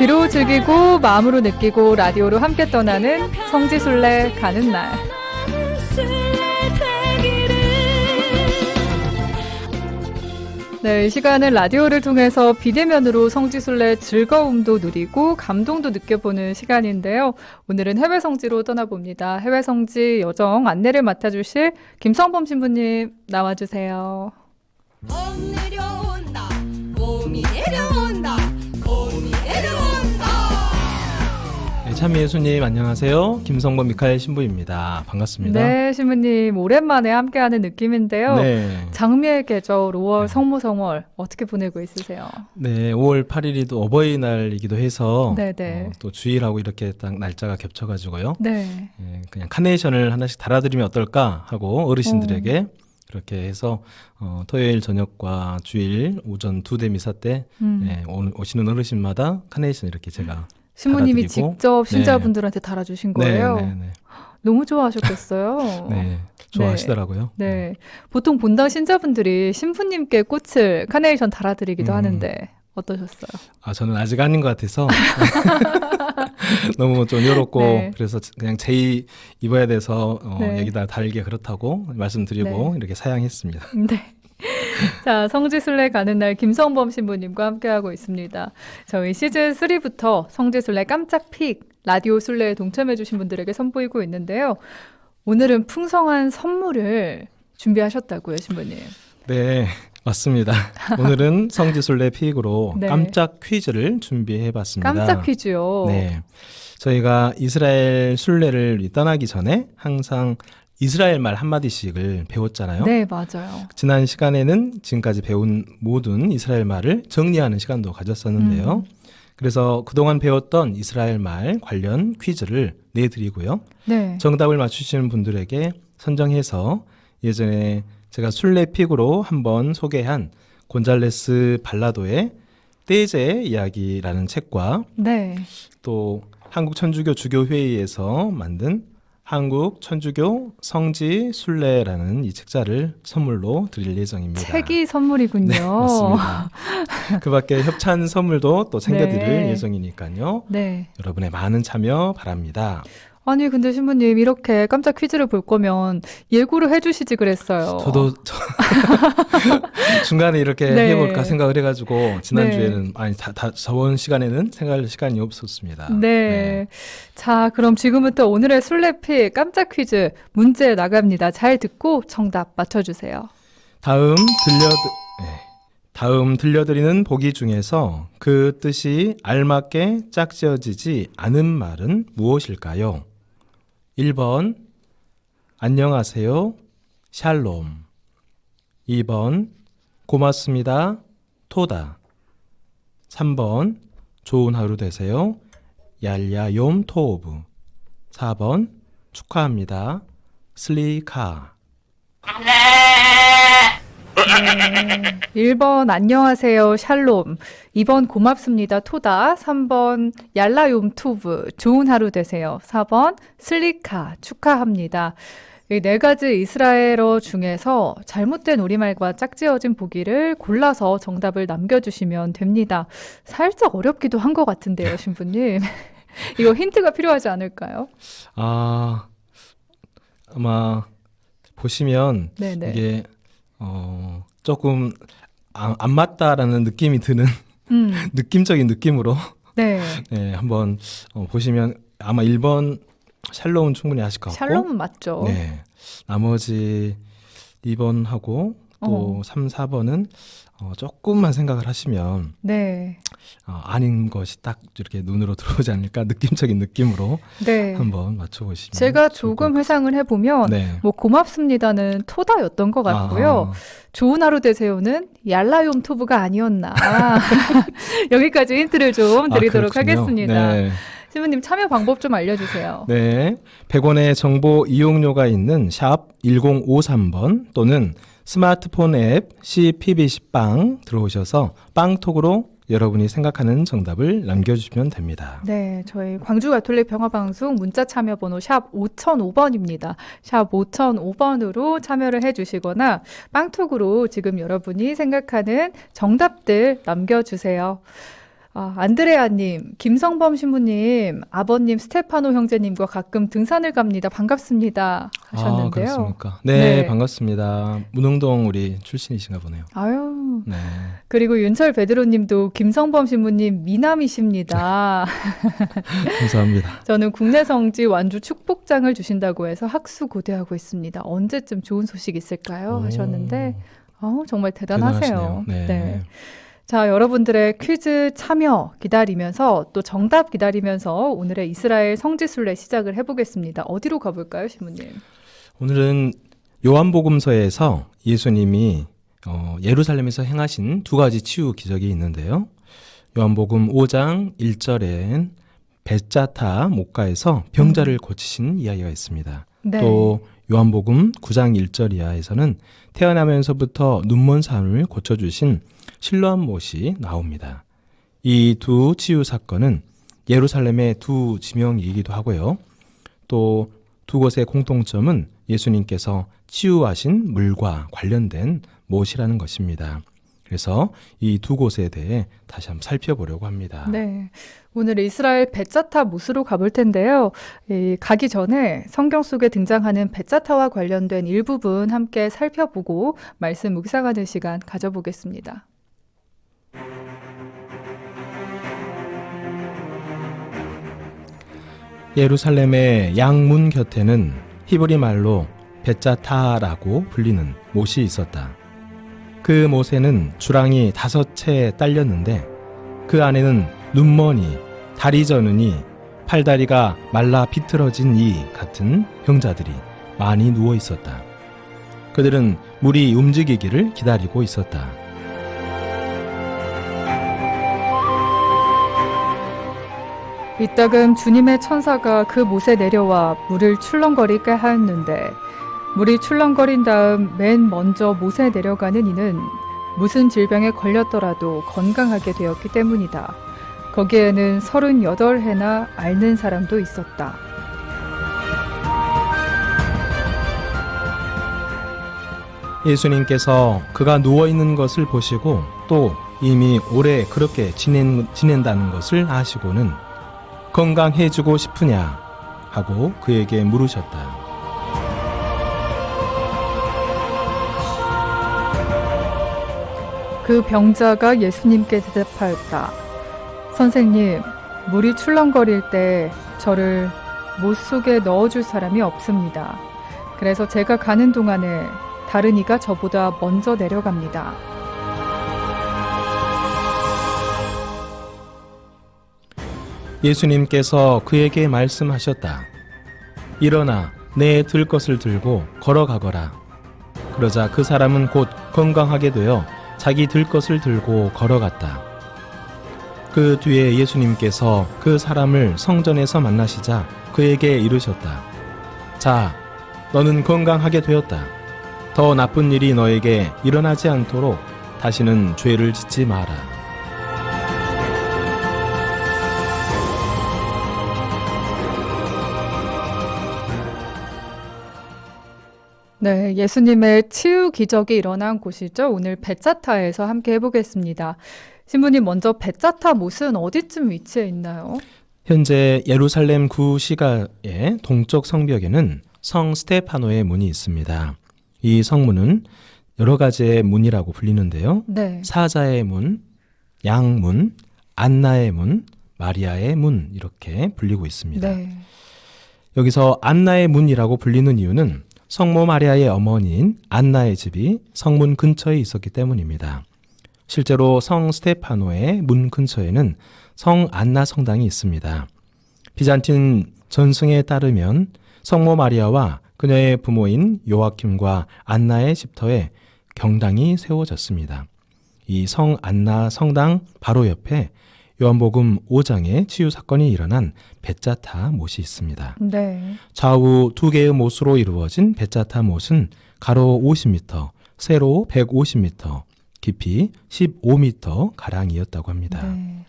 귀로 즐기고 마음으로 느끼고 라디오로 함께 떠나는 성지순례 가는 날. 네, 이 시간은 라디오를 통해서 비대면으로 성지순례 즐거움도 누리고 감동도 느껴보는 시간인데요. 오늘은 해외 성지로 떠나봅니다. 해외 성지 여정 안내를 맡아주실 김성범 신부님 나와주세요. 봄 내려온다, 봄이 내려온다, 봄이 내려온다. 네, 참미예수님 안녕하세요. 김성범 미카엘 신부입니다. 반갑습니다. 네, 신부님 오랜만에 함께하는 느낌인데요. 네. 장미의 계절 5월 성모성월 어떻게 보내고 있으세요? 네, 5월 8일이 또 어버이날이기도 해서 네네. 또 주일하고 이렇게 딱 날짜가 겹쳐가지고요. 네. 그냥 카네이션을 하나씩 달아드리면 어떨까 하고 어르신들에게 그렇게 해서 토요일 저녁과 주일 오전 2대 미사 때 오시는 어르신마다 카네이션 이렇게 제가 신부님이 달아드리고. 직접 신자분들한테 달아주신 거예요? 네. 너무 좋아하셨겠어요. 네, 좋아하시더라고요. 네. 보통 본당 신자분들이 신부님께 꽃을 카네이션 달아드리기도 하는데 어떠셨어요? 저는 아직 아닌 것 같아서 너무 좀 외롭고 네. 그래서 그냥 제의 입어야 돼서 네. 여기다 달기가 그렇다고 말씀드리고 네. 이렇게 사양했습니다. 네. 자, 성지순례 가는 날 김성범 신부님과 함께하고 있습니다. 저희 시즌 3부터 성지순례 깜짝 픽 라디오 순례에 동참해주신 분들에게 선보이고 있는데요. 오늘은 풍성한 선물을 준비하셨다고요, 신부님. 네, 맞습니다. 오늘은 성지순례 픽으로 네. 깜짝 퀴즈를 준비해봤습니다. 깜짝 퀴즈요. 네, 저희가 이스라엘 순례를 떠나기 전에 항상 이스라엘 말 한마디씩을 배웠잖아요. 네, 맞아요. 지난 시간에는 지금까지 배운 모든 이스라엘 말을 정리하는 시간도 가졌었는데요. 그래서 그동안 배웠던 이스라엘 말 관련 퀴즈를 내드리고요. 네. 정답을 맞추시는 분들에게 선정해서 예전에 제가 순례픽으로 한번 소개한 곤잘레스 발라도의 떼제 이야기라는 책과 네. 또 한국천주교 주교회의에서 만든 한국 천주교 성지 순례라는 이 책자를 선물로 드릴 예정입니다. 책이 선물이군요. 네, 맞습니다. 그 밖에 협찬 선물도 또 챙겨드릴 네. 예정이니까요. 네. 여러분의 많은 참여 바랍니다. 아니, 근데 신부님 이렇게 깜짝 퀴즈를 볼 거면 예고를 해주시지 그랬어요. 저도 중간에 이렇게 네. 해볼까 생각을 해가지고 지난주에는 네. 저번 시간에는 생각할 시간이 없었습니다. 네. 자, 그럼 지금부터 오늘의 순례픽 깜짝 퀴즈 문제 나갑니다. 잘 듣고 정답 맞춰주세요. 다음 들려드리는 보기 중에서 그 뜻이 알맞게 짝지어지지 않은 말은 무엇일까요? 1번 안녕하세요 샬롬, 2번 고맙습니다 토다, 3번 좋은 하루 되세요 얄야욤 토오브, 4번 축하합니다 슬리카. 1번 안녕하세요 샬롬, 2번 고맙습니다 토다, 3번 얄라욤 투브 좋은 하루 되세요, 4번 슬리카 축하합니다. 이 네 가지 이스라엘어 중에서 잘못된 우리말과 짝지어진 보기를 골라서 정답을 남겨주시면 됩니다. 살짝 어렵기도 한 것 같은데요, 신부님. 이거 힌트가 필요하지 않을까요? 아마 보시면 네네. 이게 조금 안 맞다라는 느낌이 드는 느낌적인 느낌으로 네. 네, 한번 보시면 아마 1번 샬롬은 충분히 하실 것 같고 샬롬은 맞죠? 네, 나머지 2번하고 또 3, 4번은 조금만 생각을 하시면 네. 아닌 것이 딱 이렇게 눈으로 들어오지 않을까 느낌적인 느낌으로 네. 한번 맞춰보시면 제가 좋을 조금 것 회상을 해보면 네. 뭐 고맙습니다는 토다였던 것 같고요. 좋은 하루 되세요는 얄라욤 투브가 아니었나. 여기까지 힌트를 좀 드리도록 그렇군요. 하겠습니다. 네. 신부님 참여 방법 좀 알려주세요. 네, 100원의 정보 이용료가 있는 샵 1053번 또는 스마트폰 앱 CPBC빵 들어오셔서 빵톡으로 여러분이 생각하는 정답을 남겨주시면 됩니다. 네, 저희 광주 가톨릭 평화방송 문자 참여 번호 샵 5005번입니다. 샵 5005번으로 참여를 해주시거나 빵톡으로 지금 여러분이 생각하는 정답들 남겨주세요. 안드레아님, 김성범 신부님, 아버님 스테파노 형제님과 가끔 등산을 갑니다. 반갑습니다. 하셨는데요. 그렇습니까? 네, 네. 반갑습니다. 문흥동 우리 출신이신가 보네요. 아유, 네. 그리고 윤철 베드로님도 김성범 신부님 미남이십니다. 감사합니다. 저는 국내 성지 완주 축복장을 주신다고 해서 학수 고대하고 있습니다. 언제쯤 좋은 소식 있을까요? 오, 하셨는데, 정말 대단하세요. 대단하시네요. 네. 자, 여러분들의 퀴즈 참여 기다리면서 또 정답 기다리면서 오늘의 이스라엘 성지순례 시작을 해보겠습니다. 어디로 가볼까요, 신부님? 오늘은 요한복음서에서 예수님이 예루살렘에서 행하신 두 가지 치유 기적이 있는데요. 요한복음 5장 1절엔 벳자타 목가에서 병자를 고치신 이야기가 있습니다. 네. 또 요한복음 9장 1절 이하에서는 태어나면서부터 눈먼 사람을 고쳐주신 실로암 못이 나옵니다. 이 두 치유 사건은 예루살렘의 두 지명이기도 하고요. 또 두 곳의 공통점은 예수님께서 치유하신 물과 관련된 못이라는 것입니다. 그래서 이 두 곳에 대해 다시 한번 살펴보려고 합니다. 네. 오늘 이스라엘 벳자타 못으로 가볼 텐데요. 가기 전에 성경 속에 등장하는 벳자타와 관련된 일부분 함께 살펴보고 말씀 묵상하는 시간 가져보겠습니다. 예루살렘의 양문 곁에는 히브리 말로 벳자타라고 불리는 못이 있었다. 그 못에는 주랑이 5채 딸렸는데 그 안에는 눈머니, 다리 저느니, 팔다리가 말라 비틀어진 이 같은 병자들이 많이 누워 있었다. 그들은 물이 움직이기를 기다리고 있었다. 이따금 주님의 천사가 그 못에 내려와 물을 출렁거리게 하였는데 물이 출렁거린 다음 맨 먼저 못에 내려가는 이는 무슨 질병에 걸렸더라도 건강하게 되었기 때문이다. 거기에는 38해나 앓는 사람도 있었다. 예수님께서 그가 누워있는 것을 보시고 또 이미 오래 그렇게 지낸다는 것을 아시고는 건강해지고 싶으냐 하고 그에게 물으셨다. 그 병자가 예수님께 대답하였다. 선생님, 물이 출렁거릴 때 저를 못 속에 넣어줄 사람이 없습니다. 그래서 제가 가는 동안에 다른 이가 저보다 먼저 내려갑니다. 예수님께서 그에게 말씀하셨다. 일어나 내 들 것을 들고 걸어가거라. 그러자 그 사람은 곧 건강하게 되어 자기 들 것을 들고 걸어갔다. 그 뒤에 예수님께서 그 사람을 성전에서 만나시자 그에게 이르셨다. 자, 너는 건강하게 되었다. 더 나쁜 일이 너에게 일어나지 않도록 다시는 죄를 짓지 마라. 네, 예수님의 치유 기적이 일어난 곳이죠. 오늘 벳자타에서 함께 해보겠습니다. 신부님, 먼저 벳자타 못은 어디쯤 위치해 있나요? 현재 예루살렘 구시가의 동쪽 성벽에는 성 스테파노의 문이 있습니다. 이 성문은 여러 가지의 문이라고 불리는데요. 네. 사자의 문, 양문, 안나의 문, 마리아의 문 이렇게 불리고 있습니다. 네. 여기서 안나의 문이라고 불리는 이유는 성모 마리아의 어머니인 안나의 집이 성문 근처에 있었기 때문입니다. 실제로 성 스테파노의 문 근처에는 성 안나 성당이 있습니다. 비잔틴 전승에 따르면 성모 마리아와 그녀의 부모인 요아킴과 안나의 집터에 경당이 세워졌습니다. 이 성 안나 성당 바로 옆에 요한복음 5장의 치유 사건이 일어난 벳자타 못이 있습니다. 네. 좌우 두 개의 못으로 이루어진 벳자타 못은 가로 50m, 세로 150m, 깊이 15m 가량이었다고 합니다. 네.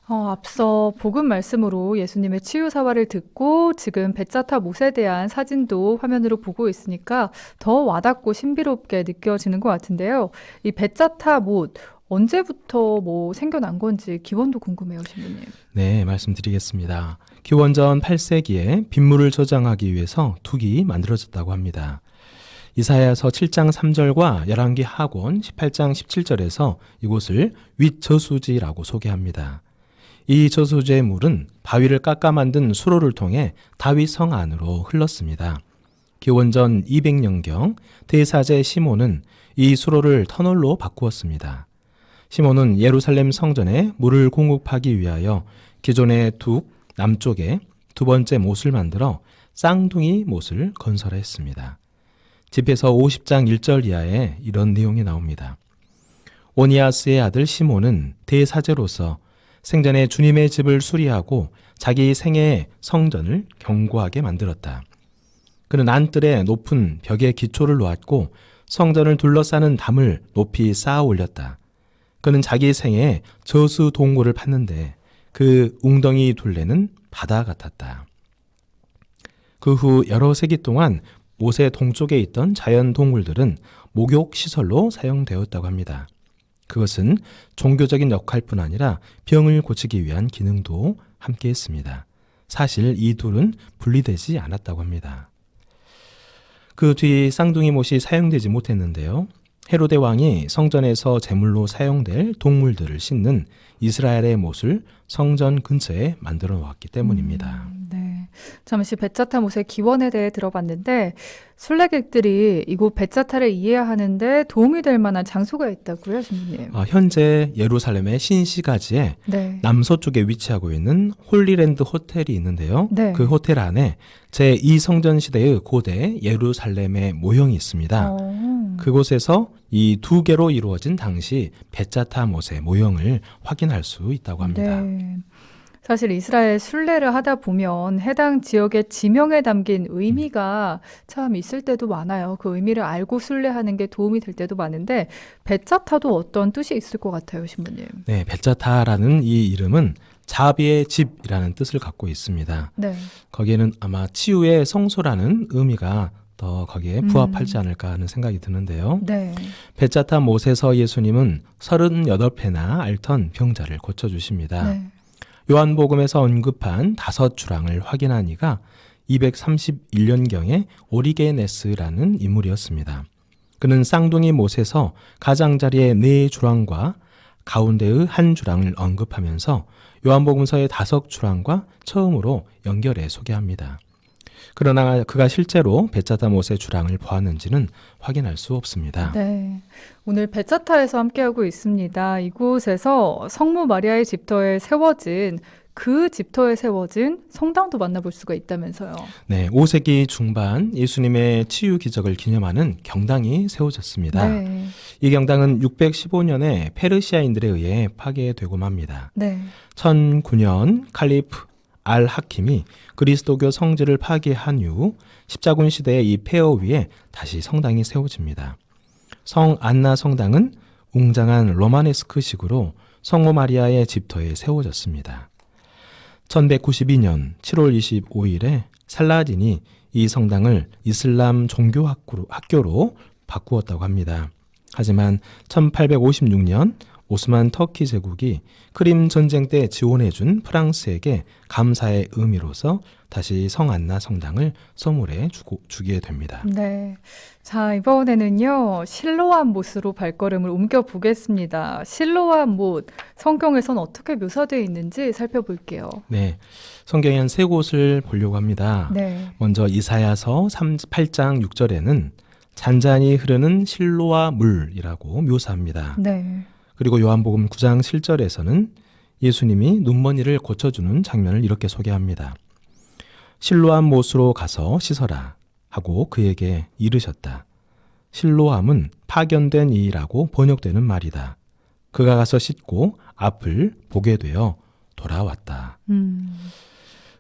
앞서 복음 말씀으로 예수님의 치유 사화를 듣고 지금 벳자타 못에 대한 사진도 화면으로 보고 있으니까 더 와닿고 신비롭게 느껴지는 것 같은데요. 이 벳자타 못, 언제부터 뭐 생겨난 건지 기원도 궁금해요, 신부님. 네, 말씀드리겠습니다. 기원전 8세기에 빗물을 저장하기 위해서 둑이 만들어졌다고 합니다. 이사야서 7장 3절과 열왕기 하곤 18장 17절에서 이곳을 윗저수지라고 소개합니다. 이 저수지의 물은 바위를 깎아 만든 수로를 통해 다윗 성 안으로 흘렀습니다. 기원전 200년경 대사제 시몬은 이 수로를 터널로 바꾸었습니다. 시몬은 예루살렘 성전에 물을 공급하기 위하여 기존의 둑 남쪽에 두 번째 못을 만들어 쌍둥이 못을 건설했습니다. 집에서 50장 1절 이하에 이런 내용이 나옵니다. 오니아스의 아들 시몬은 대사제로서 생전에 주님의 집을 수리하고 자기 생애의 성전을 견고하게 만들었다. 그는 안뜰에 높은 벽에 기초를 놓았고 성전을 둘러싸는 담을 높이 쌓아 올렸다. 그는 자기 생애에 저수 동굴을 팠는데 그 웅덩이 둘레는 바다 같았다. 그 후 여러 세기 동안 못의 동쪽에 있던 자연 동굴들은 목욕 시설로 사용되었다고 합니다. 그것은 종교적인 역할뿐 아니라 병을 고치기 위한 기능도 함께 했습니다. 사실 이 둘은 분리되지 않았다고 합니다. 그 뒤 쌍둥이 못이 사용되지 못했는데요. 헤로데 왕이 성전에서 제물로 사용될 동물들을 싣는 이스라엘의 못을 성전 근처에 만들어 놓았기 때문입니다. 네. 잠시 베짜타 못의 기원에 대해 들어봤는데 순례객들이 이곳 베짜타를 이해하는데 도움이 될 만한 장소가 있다고요, 신부님? 현재 예루살렘의 신시가지에 네. 남서쪽에 위치하고 있는 홀리랜드 호텔이 있는데요. 네. 그 호텔 안에 제2성전 시대의 고대 예루살렘의 모형이 있습니다. 그곳에서 이 두 개로 이루어진 당시 베짜타 못의 모형을 확인할 수 있다고 합니다. 네. 사실 이스라엘 순례를 하다 보면 해당 지역의 지명에 담긴 의미가 참 있을 때도 많아요. 그 의미를 알고 순례하는 게 도움이 될 때도 많은데 베짜타도 어떤 뜻이 있을 것 같아요, 신부님. 네, 베짜타라는 이 이름은 자비의 집이라는 뜻을 갖고 있습니다. 네. 거기에는 아마 치유의 성소라는 의미가 더 거기에 부합하지 않을까 하는 생각이 드는데요. 네. 베짜타 못에서 예수님은 38회나 앓던 병자를 고쳐주십니다. 네. 요한복음에서 언급한 5주랑을 확인한 이가 231년경에 오리게네스라는 인물이었습니다. 그는 쌍둥이 못에서 가장자리의 4주랑과 가운데의 1주랑을 언급하면서 요한복음서의 5주랑과 처음으로 연결해 소개합니다. 그러나 그가 실제로 베짜타 못의 주랑을 보았는지는 확인할 수 없습니다. 네. 오늘 베짜타에서 함께하고 있습니다. 이곳에서 성모 마리아의 집터에 세워진 성당도 만나볼 수가 있다면서요. 네, 5세기 중반 예수님의 치유 기적을 기념하는 경당이 세워졌습니다. 네. 이 경당은 615년에 페르시아인들에 의해 파괴되고 맙니다. 네. 1009년 칼리프 알 하킴이 그리스도교 성지를 파괴한 이후 십자군 시대의 이 폐허 위에 다시 성당이 세워집니다. 성 안나 성당은 웅장한 로마네스크식으로 성모 마리아의 집터에 세워졌습니다. 1192년 7월 25일에 살라딘이 이 성당을 이슬람 종교 학교로 바꾸었다고 합니다. 하지만 1856년 오스만 터키 제국이 크림 전쟁 때 지원해준 프랑스에게 감사의 의미로서 다시 성안나 성당을 선물해 주게 됩니다. 네. 자, 이번에는요, 실로암 못으로 발걸음을 옮겨보겠습니다. 실로암 못, 성경에선 어떻게 묘사되어 있는지 살펴볼게요. 네. 성경에 한 3곳을 보려고 합니다. 네. 먼저 이사야서 8장 6절에는 잔잔히 흐르는 실로암 물이라고 묘사합니다. 네. 그리고 요한복음 9장 7절에서는 예수님이 눈머니를 고쳐주는 장면을 이렇게 소개합니다. 실로암 못으로 가서 씻어라 하고 그에게 이르셨다. 실로암은 파견된 이라고 번역되는 말이다. 그가 가서 씻고 앞을 보게 되어 돌아왔다.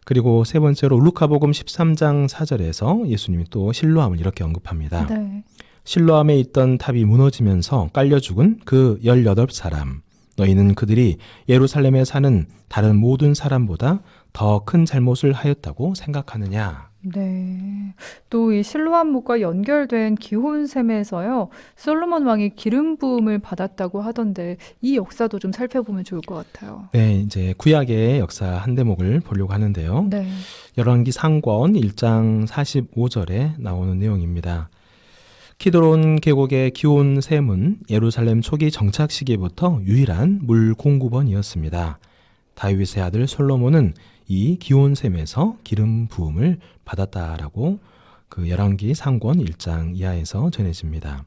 그리고 세 번째로 루카복음 13장 4절에서 예수님이 또 실로암을 이렇게 언급합니다. 네. 실로암에 있던 탑이 무너지면서 깔려 죽은 그 18사람. 너희는 그들이 예루살렘에 사는 다른 모든 사람보다 더 큰 잘못을 하였다고 생각하느냐. 네. 또 이 실로암목과 연결된 기혼셈에서요, 솔로몬 왕이 기름 부음을 받았다고 하던데, 이 역사도 좀 살펴보면 좋을 것 같아요. 네, 이제 구약의 역사 한 대목을 보려고 하는데요. 네. 열왕기 상권 1장 45절에 나오는 내용입니다. 키드론 계곡의 기온샘은 예루살렘 초기 정착 시기부터 유일한 물 공급원이었습니다. 다윗의 아들 솔로몬은 이 기온샘에서 기름 부음을 받았다라고 그 열왕기 상권 1장 이하에서 전해집니다.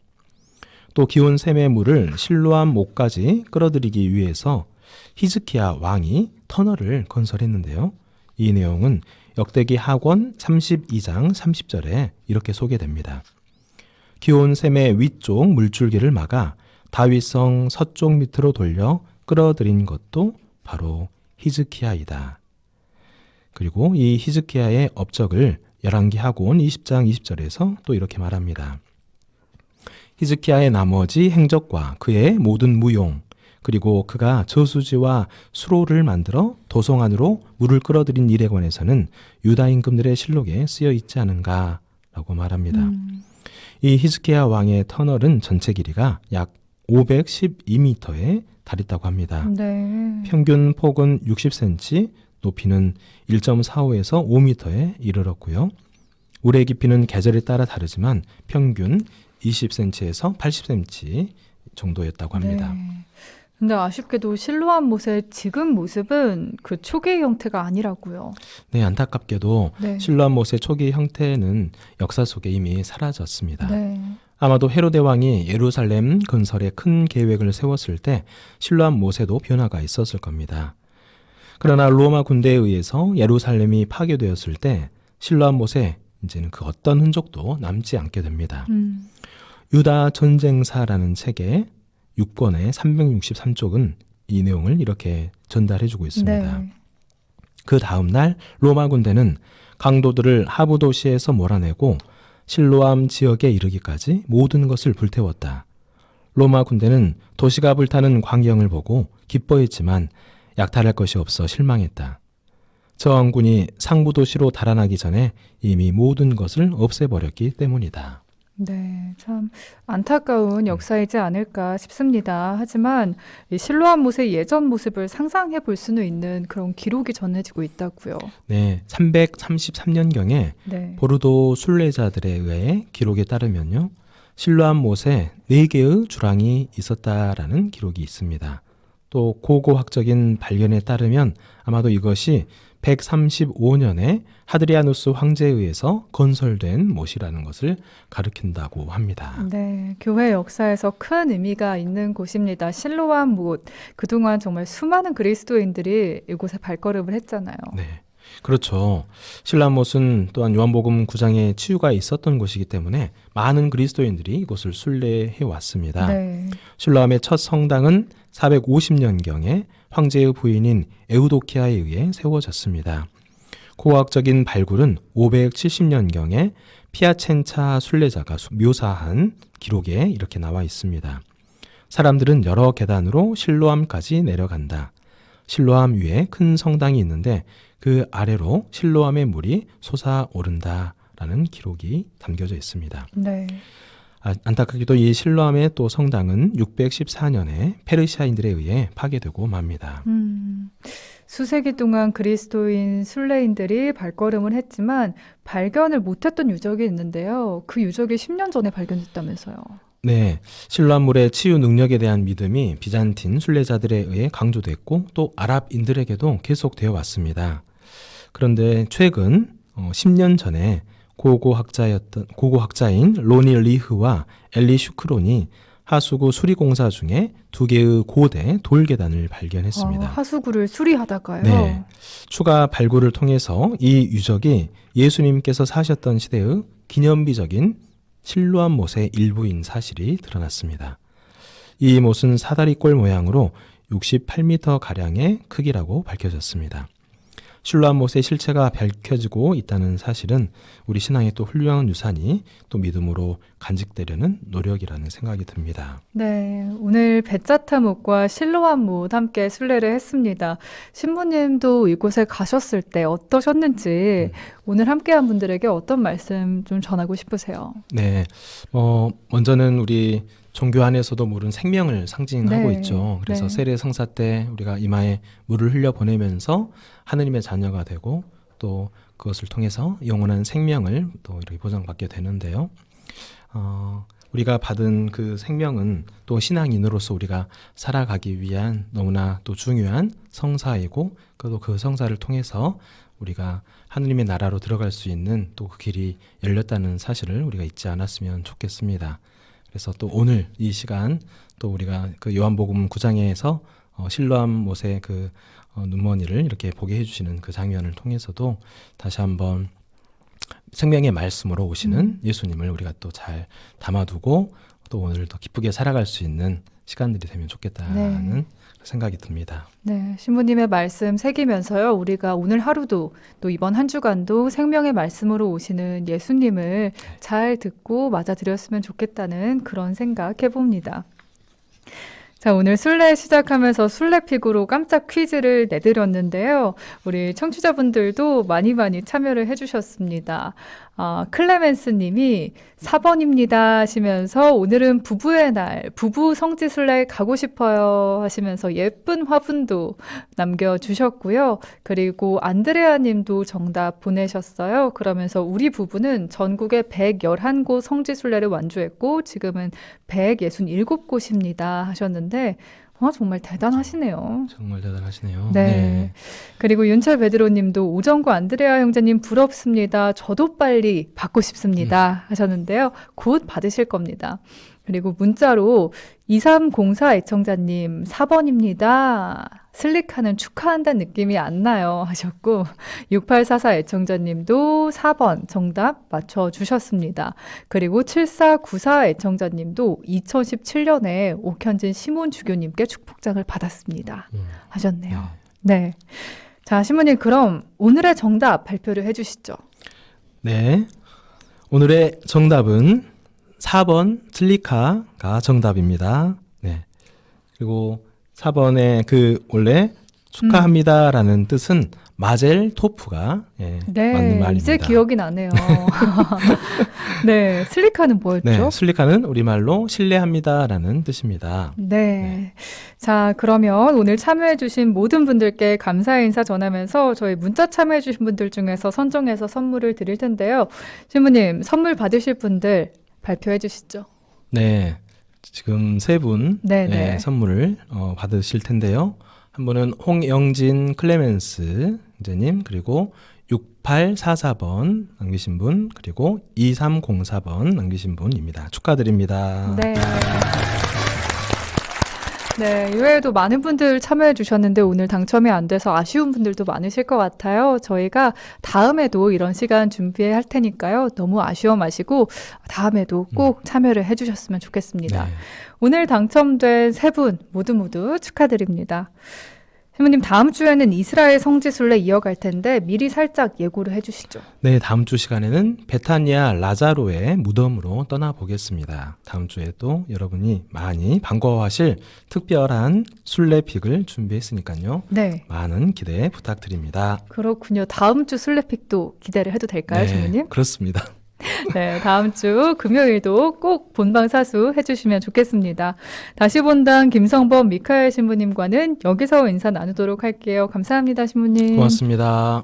또 기온샘의 물을 실로암 목까지 끌어들이기 위해서 히즈키야 왕이 터널을 건설했는데요. 이 내용은 역대기 하권 32장 30절에 이렇게 소개됩니다. 기온샘의 위쪽 물줄기를 막아 다윗성 서쪽 밑으로 돌려 끌어들인 것도 바로 히즈키야이다. 그리고 이 히즈키야의 업적을 열왕기 하권 20장 20절에서 또 이렇게 말합니다. 히즈키야의 나머지 행적과 그의 모든 무용, 그리고 그가 저수지와 수로를 만들어 도성 안으로 물을 끌어들인 일에 관해서는 유다 임금들의 실록에 쓰여 있지 않은가 라고 말합니다. 이 히즈키야 왕의 터널은 전체 길이가 약 512m에 달했다고 합니다. 네. 평균 폭은 60cm, 높이는 1.45에서 5m에 이르렀고요. 물의 깊이는 계절에 따라 다르지만 평균 20cm에서 80cm 정도였다고 합니다. 네. 근데 아쉽게도 실로암 못의 지금 모습은 그 초기 형태가 아니라고요. 네, 안타깝게도 네. 실로암 못의 초기 형태는 역사 속에 이미 사라졌습니다. 네. 아마도 헤로데 왕이 예루살렘 건설에 큰 계획을 세웠을 때 실로암 못에도 변화가 있었을 겁니다. 그러나 로마 군대에 의해서 예루살렘이 파괴되었을 때 실로암 못에 이제는 그 어떤 흔적도 남지 않게 됩니다. 유다 전쟁사라는 책의 6권의 363쪽은 이 내용을 이렇게 전달해주고 있습니다. 네. 그 다음 날 로마 군대는 강도들을 하부 도시에서 몰아내고 실로암 지역에 이르기까지 모든 것을 불태웠다. 로마 군대는 도시가 불타는 광경을 보고 기뻐했지만 약탈할 것이 없어 실망했다. 저항군이 상부 도시로 달아나기 전에 이미 모든 것을 없애버렸기 때문이다. 네, 참 안타까운 역사이지 않을까 싶습니다. 하지만 이 실로암 못의 예전 모습을 상상해 볼 수는 있는 그런 기록이 전해지고 있다고요. 네, 333년경에 네. 보르도 순례자들에 의해 기록에 따르면요. 실로암 못에 4개의 주랑이 있었다라는 기록이 있습니다. 또 고고학적인 발견에 따르면 아마도 이것이 135년에 하드리아누스 황제에 의해서 건설된 못이라는 것을 가리킨다고 합니다. 네, 교회 역사에서 큰 의미가 있는 곳입니다. 실로암 못. 그동안 정말 수많은 그리스도인들이 이곳에 발걸음을 했잖아요. 네, 그렇죠. 실로암 못은 또한 요한복음 9장에 치유가 있었던 곳이기 때문에 많은 그리스도인들이 이곳을 순례해 왔습니다. 네. 실로암의 첫 성당은 450년경에 황제의 부인인 에우도키아에 의해 세워졌습니다. 고고학적인 발굴은 570년경에 피아첸차 순례자가 묘사한 기록에 이렇게 나와 있습니다. 사람들은 여러 계단으로 실로암까지 내려간다. 실로암 위에 큰 성당이 있는데 그 아래로 실로암의 물이 솟아오른다 라는 기록이 담겨져 있습니다. 네. 안타깝게도 이 실로암의 또 성당은 614년에 페르시아인들에 의해 파괴되고 맙니다. 수세기 동안 그리스도인 순례인들이 발걸음을 했지만 발견을 못했던 유적이 있는데요. 그 유적이 10년 전에 발견됐다면서요. 네, 실로암물의 치유 능력에 대한 믿음이 비잔틴 순례자들에 의해 강조됐고 또 아랍인들에게도 계속되어 왔습니다. 그런데 최근 10년 전에 고고학자인 로니 리흐와 엘리 슈크론이 하수구 수리공사 중에 2개의 고대 돌계단을 발견했습니다. 하수구를 수리하다가요? 네, 추가 발굴을 통해서 이 유적이 예수님께서 사셨던 시대의 기념비적인 실로암 못의 일부인 사실이 드러났습니다. 이 못은 사다리꼴 모양으로 68m가량의 크기라고 밝혀졌습니다. 실로암 못의 실체가 밝혀지고 있다는 사실은 우리 신앙의 또 훌륭한 유산이 또 믿음으로 간직되려는 노력이라는 생각이 듭니다. 네, 오늘 베짜타 못과 실로암 못 함께 순례를 했습니다. 신부님도 이곳에 가셨을 때 어떠셨는지 오늘 함께한 분들에게 어떤 말씀 좀 전하고 싶으세요? 네, 먼저는 우리 종교 안에서도 물은 생명을 상징하고 네, 있죠. 그래서 네. 세례 성사 때 우리가 이마에 물을 흘려 보내면서 하느님의 자녀가 되고 또 그것을 통해서 영원한 생명을 또 이렇게 보장받게 되는데요. 우리가 받은 그 생명은 또 신앙인으로서 우리가 살아가기 위한 너무나 또 중요한 성사이고 또 그 성사를 통해서 우리가 하느님의 나라로 들어갈 수 있는 또 그 길이 열렸다는 사실을 우리가 잊지 않았으면 좋겠습니다. 그래서 또 오늘 이 시간 또 우리가 그 요한복음 9장에서 실로암 못의 그 눈먼이를 이렇게 보게 해주시는 그 장면을 통해서도 다시 한번 생명의 말씀으로 오시는 예수님을 우리가 또 잘 담아두고 또 오늘 더 기쁘게 살아갈 수 있는 시간들이 되면 좋겠다는 생각이 듭니다. 네, 신부님의 말씀 새기면서요, 우리가 오늘 하루도 또 이번 한 주간도 생명의 말씀으로 오시는 예수님을 잘 듣고 맞아들였으면 좋겠다는 그런 생각 해봅니다. 자, 오늘 순례 시작하면서 순례픽으로 깜짝 퀴즈를 내드렸는데요. 우리 청취자분들도 많이 참여를 해주셨습니다. 클레멘스 님이 4번입니다 하시면서 오늘은 부부의 날, 부부 성지순례 가고 싶어요 하시면서 예쁜 화분도 남겨주셨고요. 그리고 안드레아 님도 정답 보내셨어요. 그러면서 우리 부부는 전국에 111곳 성지순례를 완주했고 지금은 167곳입니다 하셨는데 정말 대단하시네요. 정말 대단하시네요. 네. 그리고 윤철 베드로 님도 오정구 안드레아 형제님 부럽습니다. 저도 빨리 받고 싶습니다 하셨는데요. 곧 받으실 겁니다. 그리고 문자로 2304 애청자님 4번입니다. 슬릭하는 축하한다는 느낌이 안 나요 하셨고 6844 애청자님도 4번 정답 맞춰주셨습니다. 그리고 7494 애청자님도 2017년에 옥현진 시몬 주교님께 축복장을 받았습니다 하셨네요. 네. 자, 신부님 그럼 오늘의 정답 발표를 해주시죠. 네. 오늘의 정답은 4번 슬리카가 정답입니다. 네. 그리고 4번의 그 원래 축하합니다라는 뜻은 마젤 토프가 네, 맞는 말입니다. 이제 기억이 나네요. 네, 슬리카는 뭐였죠? 네, 슬리카는 우리말로 신뢰합니다라는 뜻입니다. 네. 자, 그러면 오늘 참여해주신 모든 분들께 감사의 인사 전하면서 저희 문자 참여해주신 분들 중에서 선정해서 선물을 드릴 텐데요. 신부님, 선물 받으실 분들 발표해 주시죠. 네, 지금 세 분 네. 선물을 받으실 텐데요. 한 분은 홍영진 클레멘스 형제님, 그리고 6844번 남기신 분, 그리고 2304번 남기신 분입니다. 축하드립니다. 네. 네, 이외에도 많은 분들 참여해 주셨는데 오늘 당첨이 안 돼서 아쉬운 분들도 많으실 것 같아요. 저희가 다음에도 이런 시간 준비할 테니까요. 너무 아쉬워 마시고 다음에도 꼭 참여를 해 주셨으면 좋겠습니다. 네. 오늘 당첨된 세 분 모두 축하드립니다. 신부님, 다음 주에는 이스라엘 성지순례 이어갈 텐데 미리 살짝 예고를 해주시죠. 네, 다음 주 시간에는 베타니아 라자로의 무덤으로 떠나보겠습니다. 다음 주에도 여러분이 많이 반가워하실 특별한 순례픽을 준비했으니까요. 네. 많은 기대 부탁드립니다. 그렇군요. 다음 주 순례픽도 기대를 해도 될까요, 신부님? 그렇습니다. 네, 다음 주 금요일도 꼭 본방사수 해주시면 좋겠습니다. 다시 본당 김성범 미카엘 신부님과는 여기서 인사 나누도록 할게요. 감사합니다, 신부님. 고맙습니다.